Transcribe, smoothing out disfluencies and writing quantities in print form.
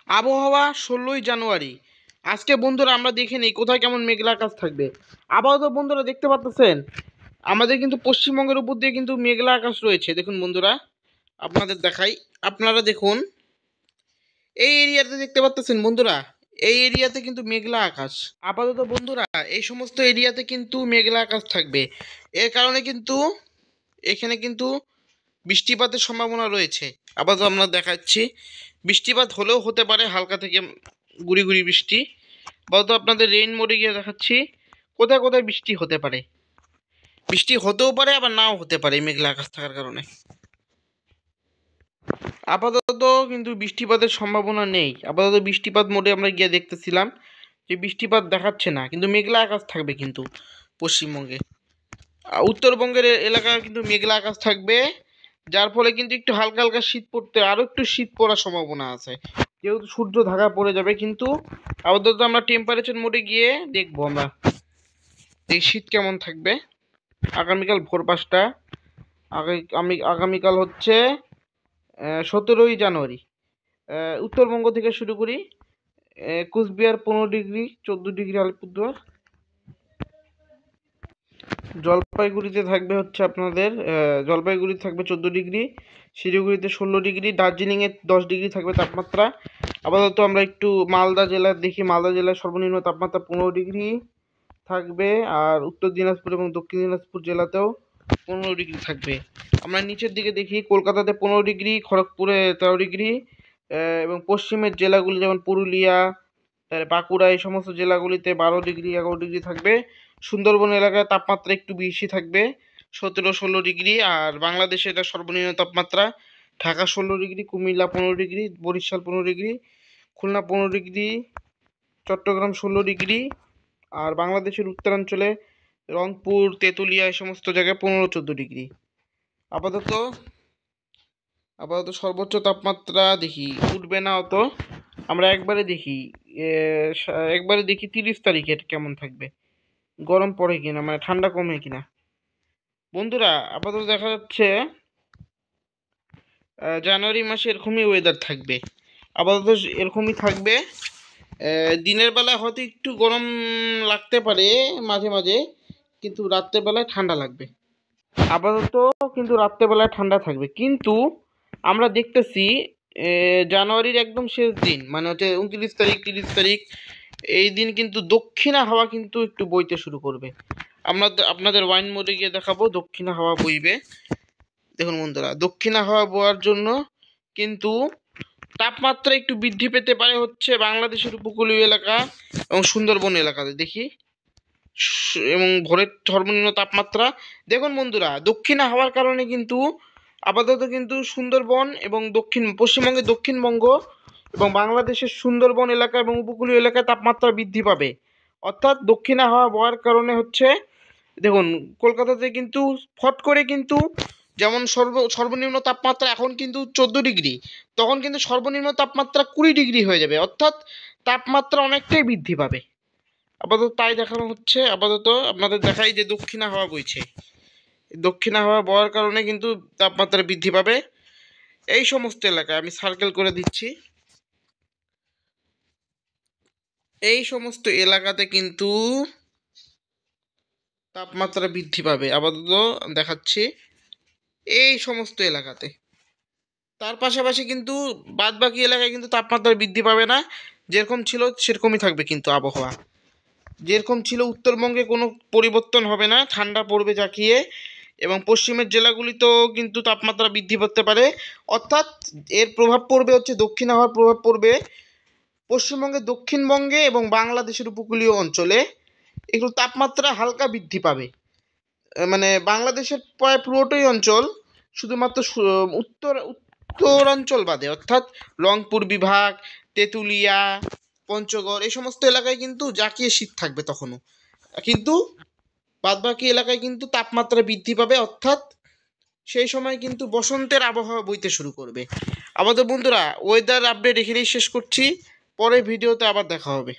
আবহাওয়া 16ই জানুয়ারি। আজকে বন্ধুরা আমরা দেখে নিই কোথায় কেমন মেঘলা আকাশ থাকবে। আবহাওয়া তো বন্ধুরা দেখতে পাচ্ছেন আমাদের কিন্তু পশ্চিমবঙ্গের উপর দিয়ে কিন্তু মেঘলা আকাশ রয়েছে। দেখুন বন্ধুরা, আপনাদের দেখাই, আপনারা দেখুন এই এরিয়াতে দেখতে পাচ্ছেন বন্ধুরা, এই এরিয়াতে কিন্তু মেঘলা আকাশ। আপাতত বন্ধুরা এই সমস্ত এরিয়াতে কিন্তু মেঘলা আকাশ থাকবে। এর কারণে কিন্তু এখানে কিন্তু বৃষ্টিপাতের সম্ভাবনা রয়েছে। আপাতত আমরা দেখাচ্ছি, বৃষ্টিপাত হলেও হতে পারে হালকা থেকে গুড়ি গুড়ি বৃষ্টি। আপাতত আপনাদের রেইন মোডে গিয়ে দেখাচ্ছি কোথায় কোথায় বৃষ্টি হতে পারে। বৃষ্টি হতেও পারে আবার নাও হতে পারে মেঘলা আকাশ থাকার কারণে। আপাতত কিন্তু বৃষ্টিপাতের সম্ভাবনা নেই। আপাতত বৃষ্টিপাত মোডে আমরা গিয়ে দেখতেছিলাম যে বৃষ্টিপাত দেখাচ্ছে না, কিন্তু মেঘলা আকাশ থাকবে কিন্তু পশ্চিমবঙ্গে। উত্তরবঙ্গের এলাকায় কিন্তু মেঘলা আকাশ থাকবে, যার ফলে কিন্তু একটু হালকা হালকা শীত পড়তে, আরও একটু শীত পড়ার সম্ভাবনা আছে, যেহেতু সূর্য ঢাকা পড়ে যাবে। কিন্তু আপাতত আমরা টেম্পারেচার মোডে গিয়ে দেখবো আমরা এই শীত কেমন থাকবে। আগামীকাল ভোর 5টা, আগামীকাল হচ্ছে 17ই জানুয়ারি। উত্তরবঙ্গ থেকে শুরু করি, কুচবিহার 15 ডিগ্রি, 14 ডিগ্রি আলিপুরদুয়ার। জলপাইগুড়িতে থাকবে হচ্ছে আপনাদের জলপাইগুড়িতে থাকবে 14 ডিগ্রি, শিলিগুড়িতে 16 ডিগ্রি, দার্জিলিংয়ে 10 ডিগ্রি থাকবে তাপমাত্রা। আপাতত আমরা একটু মালদা জেলার দেখি, মালদা জেলার সর্বনিম্ন তাপমাত্রা 15 ডিগ্রি থাকবে, আর উত্তর দিনাজপুর এবং দক্ষিণ দিনাজপুর জেলাতেও 15 ডিগ্রি থাকবে। আমরা নিচের দিকে দেখি, কলকাতাতে 15 ডিগ্রি, খড়গপুরে 13 ডিগ্রি, এবং পশ্চিমের জেলাগুলি যেমন পুরুলিয়া, বাঁকুড়া, এই সমস্ত জেলাগুলিতে 12 ডিগ্রি, 11 ডিগ্রি থাকবে। সুন্দরবন এলাকায় তাপমাত্রা একটু বেশি থাকবে, 17-16 ডিগ্রি। আর বাংলাদেশে এটা সর্বনিম্ন তাপমাত্রা, Dhaka 16 degree, Comilla 15 degree, Barishal 15 degree, Khulna 15 degree, Chattogram 16 degree. আর বাংলাদেশের উত্তরাঞ্চলে রংপুর, তেঁতুলিয়া, এই সমস্ত জায়গায় 15-14 ডিগ্রি। আপাতত সর্বোচ্চ তাপমাত্রা দেখি উঠবে না অত, আমরা একবারে দেখি 30 তারিখে কেমন থাকবে, গরম পড়ে কিনা, মানে ঠান্ডা কমে কিনা। বন্ধুরা আপাতত দেখা যাচ্ছে জানুয়ারি মাসে এরকমই ওয়েদার থাকবে। আপাতত এরকমই থাকবে। দিনের বেলায় হয়তো একটু গরম লাগতে পারে মাঝে মাঝে, কিন্তু রাত্রেবেলায় ঠান্ডা লাগবে। আপাতত কিন্তু রাত্রেবেলায় ঠান্ডা থাকবে, কিন্তু আমরা দেখতেছি জানুয়ারির একদম শেষ দিন, মানে হচ্ছে 29 তারিখ, 30 তারিখ, এই দিন কিন্তু দক্ষিণা হাওয়া কিন্তু একটু বইতে শুরু করবে। আমরা আপনাদের ওয়াইন মোডে গিয়ে দেখাবো দক্ষিণা হাওয়া বইবে। দেখুন বন্ধুরা, দক্ষিণা হাওয়া বওয়ার জন্য কিন্তু তাপমাত্রা একটু বৃদ্ধি পেতে পারে হচ্ছে বাংলাদেশের উপকূলীয় এলাকা এবং সুন্দরবন এলাকাতে দেখি, এবং ভোরের সর্বনিম্ন তাপমাত্রা দেখুন বন্ধুরা, দক্ষিণা হাওয়ার কারণে কিন্তু আপাতত কিন্তু সুন্দরবন এবং পশ্চিমবঙ্গের দক্ষিণবঙ্গ এবং বাংলাদেশের সুন্দরবন এলাকা এবং উপকূলীয় এলাকায় তাপমাত্রা বৃদ্ধি পাবে। অর্থাৎ দক্ষিণা হাওয়া বওয়ার কারণে হচ্ছে, দেখুন কলকাতাতে কিন্তু ফট করে কিন্তু যেমন সর্বনিম্ন তাপমাত্রা এখন কিন্তু 14 ডিগ্রি, তখন কিন্তু সর্বনিম্ন তাপমাত্রা 20 ডিগ্রি হয়ে যাবে, অর্থাৎ তাপমাত্রা অনেকটাই বৃদ্ধি পাবে। আপাতত তাই দেখানো হচ্ছে। আপাতত আপনাদের দেখাই যে দক্ষিণা হাওয়া বইছে, দক্ষিণা হাওয়া বওয়ার কারণে কিন্তু তাপমাত্রা বৃদ্ধি পাবে। এই সমস্ত এলাকায় আমি সার্কেল করে দিচ্ছি, এই সমস্ত এলাকাতে কিন্তু তাপমাত্রা বৃদ্ধি পাবে। আপাতত দেখাচ্ছি এই সমস্ত এলাকাতে। তার পাশাপাশি কিন্তু বাদবাকি এলাকায় কিন্তু তাপমাত্রা বৃদ্ধি পাবে না, যেরকম ছিল সেরকমই থাকবে। কিন্তু আবহাওয়া যেরকম ছিল উত্তরবঙ্গে কোনো পরিবর্তন হবে না, ঠান্ডা পড়বে জাঁকিয়ে, এবং পশ্চিমের জেলাগুলিতেও কিন্তু তাপমাত্রা বৃদ্ধি করতে পারে। অর্থাৎ এর প্রভাব পড়বে হচ্ছে, দক্ষিণ হাওয়ার প্রভাব পড়বে পশ্চিমবঙ্গে, দক্ষিণবঙ্গে এবং বাংলাদেশের উপকূলীয় অঞ্চলে একটু তাপমাত্রা হালকা বৃদ্ধি পাবে। মানে বাংলাদেশের প্রায় পুরোটাই অঞ্চল, শুধুমাত্র উত্তরাঞ্চল বাদে, অর্থাৎ রংপুর বিভাগ, তেঁতুলিয়া, পঞ্চগড়, এই সমস্ত এলাকায় কিন্তু জাঁকিয়ে শীত থাকবে তখনও, কিন্তু বাদবাকি এলাকায় কিন্তু তাপমাত্রা বৃদ্ধি পাবে। অর্থাৎ সেই সময় কিন্তু বসন্তের আবহাওয়া বইতে শুরু করবে। আমাদের বন্ধুরা ওয়েদার আপডেট এখানেই শেষ করছি, পরের ভিডিওতে আবার দেখা হবে।